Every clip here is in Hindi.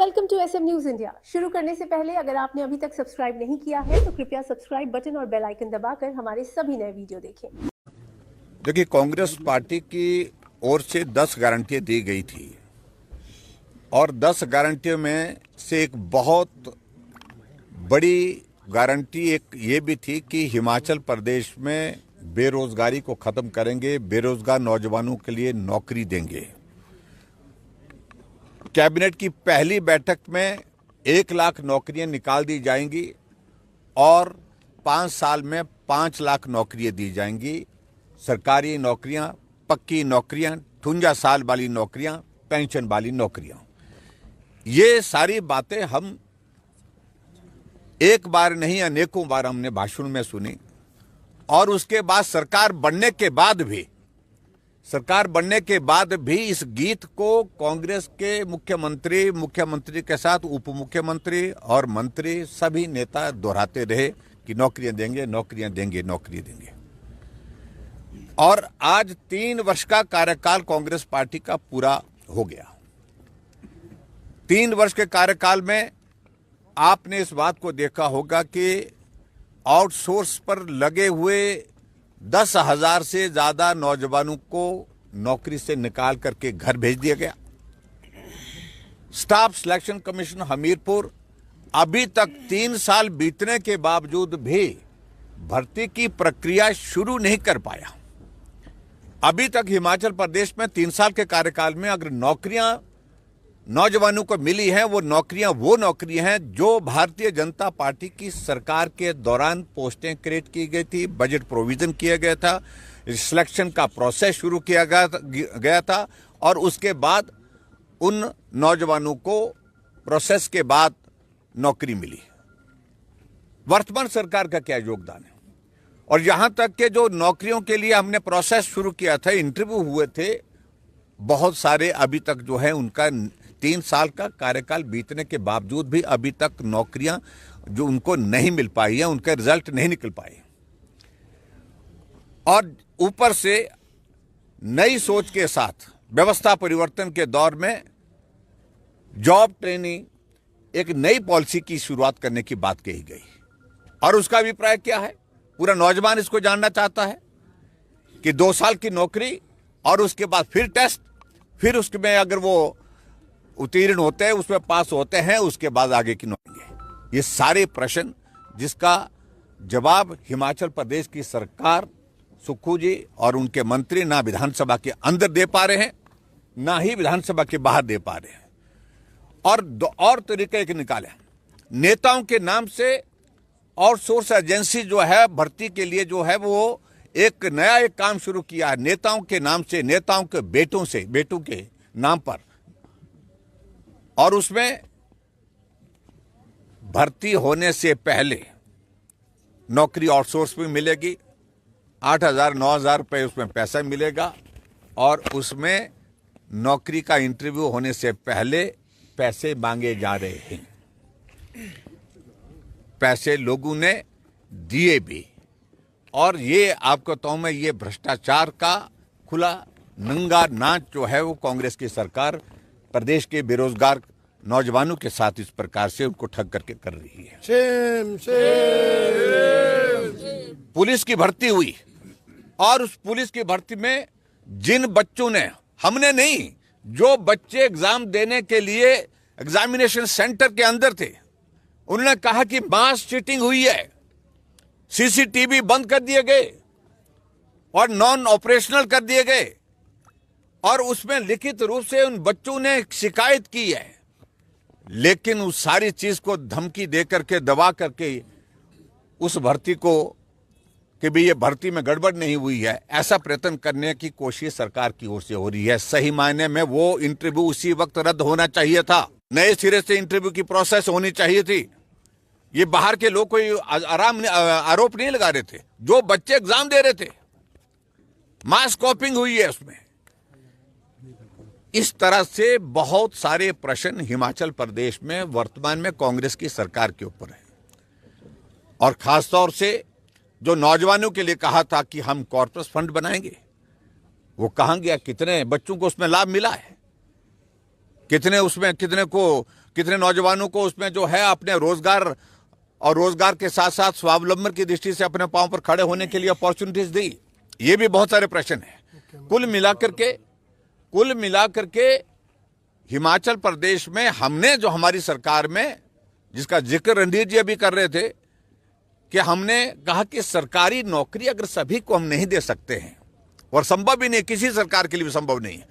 Welcome to SM news India. शुरू करने से पहले अगर आपने अभी तक सब्सक्राइब नहीं किया है तो कृपया सब्सक्राइब बटन और बेल आइकन दबाकर हमारे सभी नए वीडियो देखें। देखिए, कांग्रेस पार्टी की ओर से 10 गारंटियां दी गई थी और 10 गारंटियों में से एक बहुत बड़ी गारंटी एक ये भी थी कि हिमाचल प्रदेश में बेरोजगारी को खत्म करेंगे, बेरोजगार नौजवानों के लिए नौकरी देंगे। कैबिनेट की पहली बैठक में 1 लाख नौकरियां निकाल दी जाएंगी और 5 साल में 5 लाख नौकरियां दी जाएंगी। सरकारी नौकरियां, पक्की नौकरियां, 58 साल वाली नौकरियां, पेंशन वाली नौकरियां। ये सारी बातें हम एक बार नहीं अनेकों बार हमने भाषण में सुनी और उसके बाद सरकार बनने के बाद भी इस गीत को कांग्रेस के मुख्यमंत्री के साथ उप मुख्यमंत्री और मंत्री सभी नेता दोहराते रहे कि नौकरियां देंगे, नौकरियां देंगे, नौकरियां देंगे। और आज 3 वर्ष का कार्यकाल कांग्रेस पार्टी का पूरा हो गया। 3 वर्ष के कार्यकाल में आपने इस बात को देखा होगा कि आउटसोर्स पर लगे हुए 10,000 से ज्यादा नौजवानों को नौकरी से निकाल करके घर भेज दिया गया। स्टाफ सिलेक्शन कमीशन हमीरपुर अभी तक 3 साल बीतने के बावजूद भी भर्ती की प्रक्रिया शुरू नहीं कर पाया। अभी तक हिमाचल प्रदेश में 3 साल के कार्यकाल में अगर नौकरियां नौजवानों को मिली हैं, वो नौकरियां हैं जो भारतीय जनता पार्टी की सरकार के दौरान पोस्टें क्रिएट की गई थी, बजट प्रोविजन किया गया था, सिलेक्शन का प्रोसेस शुरू किया गया था और उसके बाद उन नौजवानों को प्रोसेस के बाद नौकरी मिली। वर्तमान सरकार का क्या योगदान है? और यहां तक कि जो नौकरियों के लिए हमने प्रोसेस शुरू किया था, इंटरव्यू हुए थे, बहुत सारे अभी तक जो है उनका 3 साल का कार्यकाल बीतने के बावजूद भी अभी तक नौकरियां जो उनको नहीं मिल पाई है, उनके रिजल्ट नहीं निकल पाए। और ऊपर से नई सोच के साथ व्यवस्था परिवर्तन के दौर में जॉब ट्रेनिंग एक नई पॉलिसी की शुरुआत करने की बात कही गई और उसका अभिप्राय क्या है? पूरा नौजवान इसको जानना चाहता है कि 2 साल की नौकरी और उसके बाद फिर टेस्ट, फिर उसमें अगर वो उत्तीर्ण होते हैं, उसमें पास होते हैं, उसके बाद आगे की नौकरी। ये सारे प्रश्न जिसका जवाब हिमाचल प्रदेश की सरकार, सुक्खू जी और उनके मंत्री ना विधानसभा के अंदर दे पा रहे हैं, ना ही विधानसभा के बाहर दे पा रहे हैं। और तरीके एक निकाले, नेताओं के नाम से आउटसोर्स एजेंसी जो है भर्ती के लिए जो है वो एक नया काम शुरू किया है। नेताओं के नाम से, नेताओं के बेटों के नाम पर, और उसमें भर्ती होने से पहले नौकरी आउटसोर्स में मिलेगी, 8,000 9,000 रुपए उसमें पैसा मिलेगा और उसमें नौकरी का इंटरव्यू होने से पहले पैसे मांगे जा रहे हैं। पैसे लोगों ने दिए भी और ये आपको तो मैं ये भ्रष्टाचार का खुला नंगा नाच जो है वो कांग्रेस की सरकार प्रदेश के बेरोजगार नौजवानों के साथ इस प्रकार से उनको ठग करके कर रही है। पुलिस की भर्ती हुई और उस पुलिस की भर्ती में जिन बच्चों ने, हमने नहीं, जो बच्चे एग्जाम देने के लिए एग्जामिनेशन सेंटर के अंदर थे, उन्होंने कहा कि मास चीटिंग हुई है, सीसीटीवी बंद कर दिए गए और नॉन ऑपरेशनल कर दिए गए और उसमें लिखित रूप से उन बच्चों ने शिकायत की है। लेकिन उस सारी चीज को धमकी दे करके, दबा करके उस भर्ती को कि भी ये भर्ती में गड़बड़ नहीं हुई है, ऐसा प्रयत्न करने की कोशिश सरकार की ओर से हो रही है। सही मायने में वो इंटरव्यू उसी वक्त रद्द होना चाहिए था, नए सिरे से इंटरव्यू की प्रोसेस होनी चाहिए थी। ये बाहर के लोग कोई आरोप नहीं लगा रहे थे, जो बच्चे एग्जाम दे रहे थे, मास कॉपिंग हुई है उसमें। इस तरह से बहुत सारे प्रश्न हिमाचल प्रदेश में वर्तमान में कांग्रेस की सरकार के ऊपर है और खासतौर से जो नौजवानों के लिए कहा था कि हम कॉर्पस फंड बनाएंगे, वो कहां गया? कितने बच्चों को उसमें लाभ मिला है? कितने को कितने नौजवानों को उसमें जो है अपने रोजगार और रोजगार के साथ साथ स्वावलंबन की दृष्टि से अपने पांव पर खड़े होने के लिए अपॉर्चुनिटीज दी। ये भी बहुत सारे प्रश्न हैं। कुल मिलाकर के हिमाचल प्रदेश में हमने जो हमारी सरकार में, जिसका जिक्र रणधीर जी अभी कर रहे थे, कि हमने कहा कि सरकारी नौकरी अगर सभी को हम नहीं दे सकते हैं, और संभव भी नहीं, किसी सरकार के लिए भी संभव नहीं है,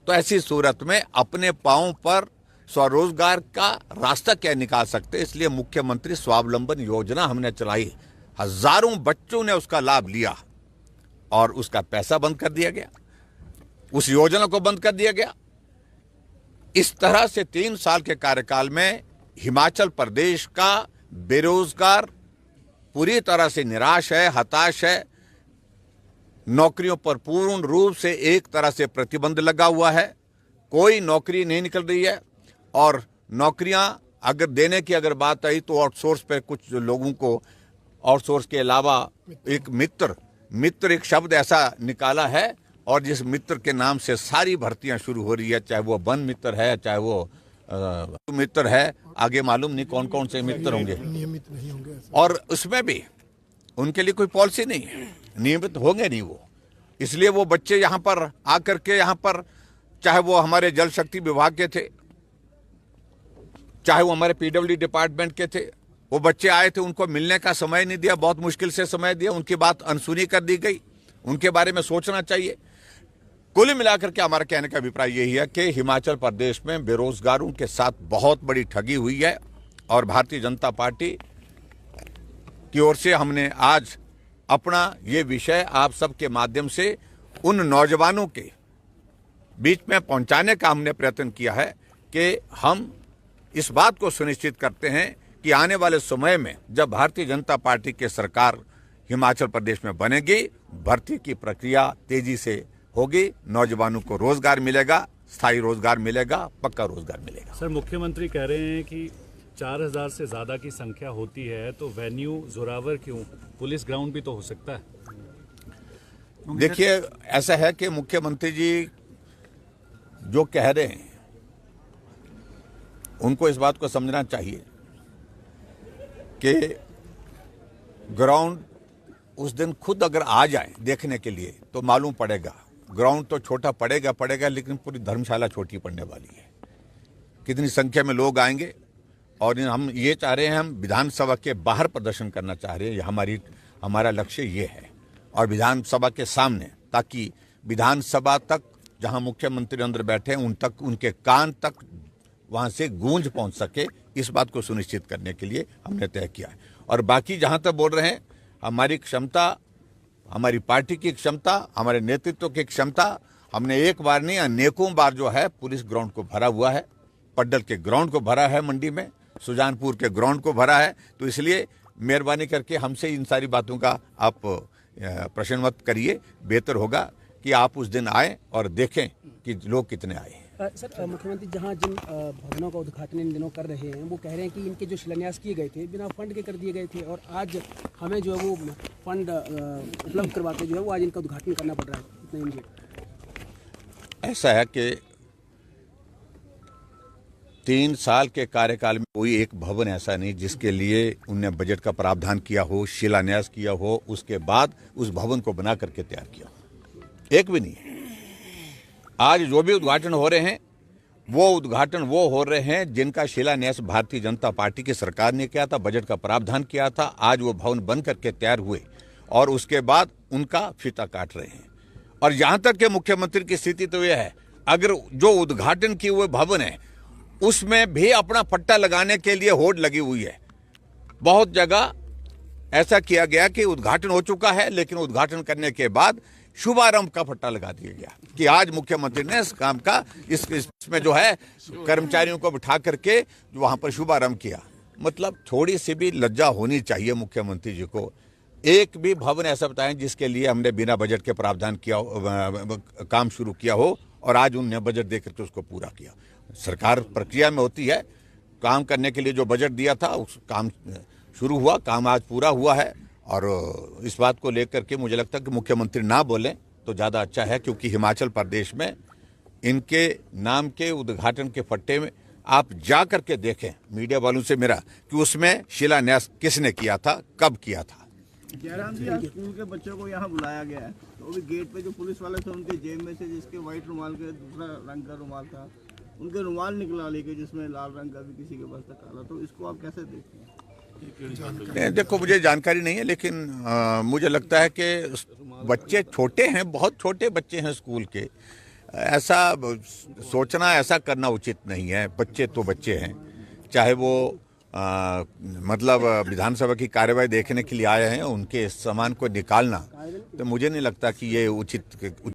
तो ऐसी सूरत में अपने पांव पर स्वरोजगार का रास्ता क्या निकाल सकते। इसलिए मुख्यमंत्री स्वावलंबन योजना हमने चलाई, हजारों बच्चों ने उसका लाभ लिया और उसका पैसा बंद कर दिया गया, उस योजना को बंद कर दिया गया। इस तरह से 3 साल के कार्यकाल में हिमाचल प्रदेश का बेरोजगार पूरी तरह से निराश है, हताश है। नौकरियों पर पूर्ण रूप से एक तरह से प्रतिबंध लगा हुआ है, कोई नौकरी नहीं निकल रही है। और नौकरियां अगर देने की अगर बात आई तो आउटसोर्स पे कुछ लोगों को, आउटसोर्स के अलावा एक मित्र एक शब्द ऐसा निकाला है, और जिस मित्र के नाम से सारी भर्तियां शुरू हो रही है, चाहे वो वन मित्र है, चाहे वो मित्र है, आगे मालूम नहीं कौन कौन से मित्र होंगे, नियमित नहीं होंगे। और उसमें भी उनके लिए कोई पॉलिसी नहीं है, नियमित होंगे नहीं वो। इसलिए वो बच्चे यहाँ पर आकर के, यहाँ पर चाहे वो हमारे जल शक्ति विभाग के थे, चाहे वो हमारे पीडब्ल्यू डिपार्टमेंट के थे, वो बच्चे आए थे, उनको मिलने का समय नहीं दिया, बहुत मुश्किल से समय दिया, उनकी बात अनसुनी कर दी गई। उनके बारे में सोचना चाहिए। कुल मिलाकर के हमारा कहने का अभिप्राय यही है कि हिमाचल प्रदेश में बेरोजगारों के साथ बहुत बड़ी ठगी हुई है, और भारतीय जनता पार्टी की ओर से हमने आज अपना ये विषय आप सबके माध्यम से उन नौजवानों के बीच में पहुंचाने का हमने प्रयत्न किया है कि हम इस बात को सुनिश्चित करते हैं कि आने वाले समय में जब भारतीय जनता पार्टी की सरकार हिमाचल प्रदेश में बनेगी, भर्ती की प्रक्रिया तेजी से होगी, नौजवानों को रोजगार मिलेगा, स्थायी रोजगार मिलेगा, पक्का रोजगार मिलेगा। सर, मुख्यमंत्री कह रहे हैं कि 4000 से ज्यादा की संख्या होती है तो वेन्यू जोरावर क्यों, पुलिस ग्राउंड भी तो हो सकता है। देखिए, ऐसा है कि मुख्यमंत्री जी जो कह रहे हैं उनको इस बात को समझना चाहिए कि ग्राउंड उस दिन खुद अगर आ जाए देखने के लिए तो मालूम पड़ेगा। ग्राउंड तो छोटा पड़ेगा, लेकिन पूरी धर्मशाला छोटी पड़ने वाली है। कितनी संख्या में लोग आएंगे, और हम ये चाह रहे हैं, हम विधानसभा के बाहर प्रदर्शन करना चाह रहे हैं, हमारा लक्ष्य ये है, और विधानसभा के सामने, ताकि विधानसभा तक जहां मुख्यमंत्री अंदर बैठे हैं उन तक, उनके कान तक वहां से गूंज पहुंच सके, इस बात को सुनिश्चित करने के लिए हमने तय किया है। और बाकी जहां तक बोल रहे हैं, हमारी क्षमता, हमारी पार्टी की क्षमता, हमारे नेतृत्व की क्षमता, हमने एक बार नहीं अनेकों बार जो है पुलिस ग्राउंड को भरा हुआ है, पड्डल के ग्राउंड को भरा है, मंडी में सुजानपुर के ग्राउंड को भरा है। तो इसलिए मेहरबानी करके हमसे इन सारी बातों का आप प्रश्न मत करिए। बेहतर होगा कि आप उस दिन आए और देखें कि लोग कितने आए हैं। सर, मुख्यमंत्री जहां जिन भवनों का उद्घाटन इन दिनों कर रहे हैं, वो कह रहे हैं कि इनके जो शिलान्यास किए गए थे बिना फंड के कर दिए गए थे, और आज हमें जो है वो फंड उपलब्ध करवाते जो है वो आज इनका उद्घाटन करना पड़ रहा है। इतना इमीडिएट ऐसा है कि 3 साल के कार्यकाल में कोई एक भवन ऐसा नहीं जिसके लिए उनने बजट का प्रावधान किया हो, शिलान्यास किया हो, उसके बाद उस भवन को बना करके तैयार किया हो, एक भी नहीं है। आज जो भी उद्घाटन हो रहे हैं वो उद्घाटन वो हो रहे हैं जिनका शिलान्यास भारतीय जनता पार्टी की सरकार ने किया था, बजट का प्रावधान किया था। आज वो भवन बन करके तैयार हुए और उसके बाद उनका फीता काट रहे हैं। और यहां तक के मुख्यमंत्री की स्थिति तो यह है, अगर जो उद्घाटन किए हुए भवन है उसमें भी अपना पट्टा लगाने के लिए होड़ लगी हुई है। बहुत जगह ऐसा किया गया कि उद्घाटन हो चुका है, लेकिन उद्घाटन करने के बाद शुभारंभ का पट्टा लगा दिया गया कि आज मुख्यमंत्री ने इस काम का इसमें जो है कर्मचारियों को बिठा करके वहां पर शुभारंभ किया। मतलब थोड़ी सी भी लज्जा होनी चाहिए मुख्यमंत्री जी को। एक भी भवन ऐसा बताएं जिसके लिए हमने बिना बजट के प्रावधान किया काम शुरू किया हो और आज उन्होंने बजट देकर के उसको पूरा किया। सरकार प्रक्रिया में होती है, काम करने के लिए जो बजट दिया था उस काम शुरू हुआ, काम आज पूरा हुआ है। और इस बात को लेकर के मुझे लगता है कि मुख्यमंत्री ना बोलें तो ज़्यादा अच्छा है, क्योंकि हिमाचल प्रदेश में इनके नाम के उद्घाटन के फट्टे में आप जा करके देखें मीडिया वालों से मेरा कि उसमें शिलान्यास किसने किया था, कब किया था। जयराम जी, आज स्कूल के बच्चों को यहाँ बुलाया गया है, तो अभी गेट पे जो पुलिस वाले थे उनके जेब में से जिसके व्हाइट रुमाल के दूसरा रंग का रुमाल था, उनके रुमाल निकला लेके जिसमें लाल रंग का भी किसी के पास था काला, तो इसको आप कैसे देखते हैं? नहीं, देखो मुझे जानकारी नहीं है, लेकिन मुझे लगता है कि बच्चे छोटे हैं, बहुत छोटे बच्चे हैं स्कूल के। ऐसा सोचना, ऐसा करना उचित नहीं है। बच्चे तो बच्चे हैं, चाहे वो मतलब विधानसभा की कार्यवाही देखने के लिए आए हैं, उनके सामान को निकालना तो मुझे नहीं लगता कि ये उचित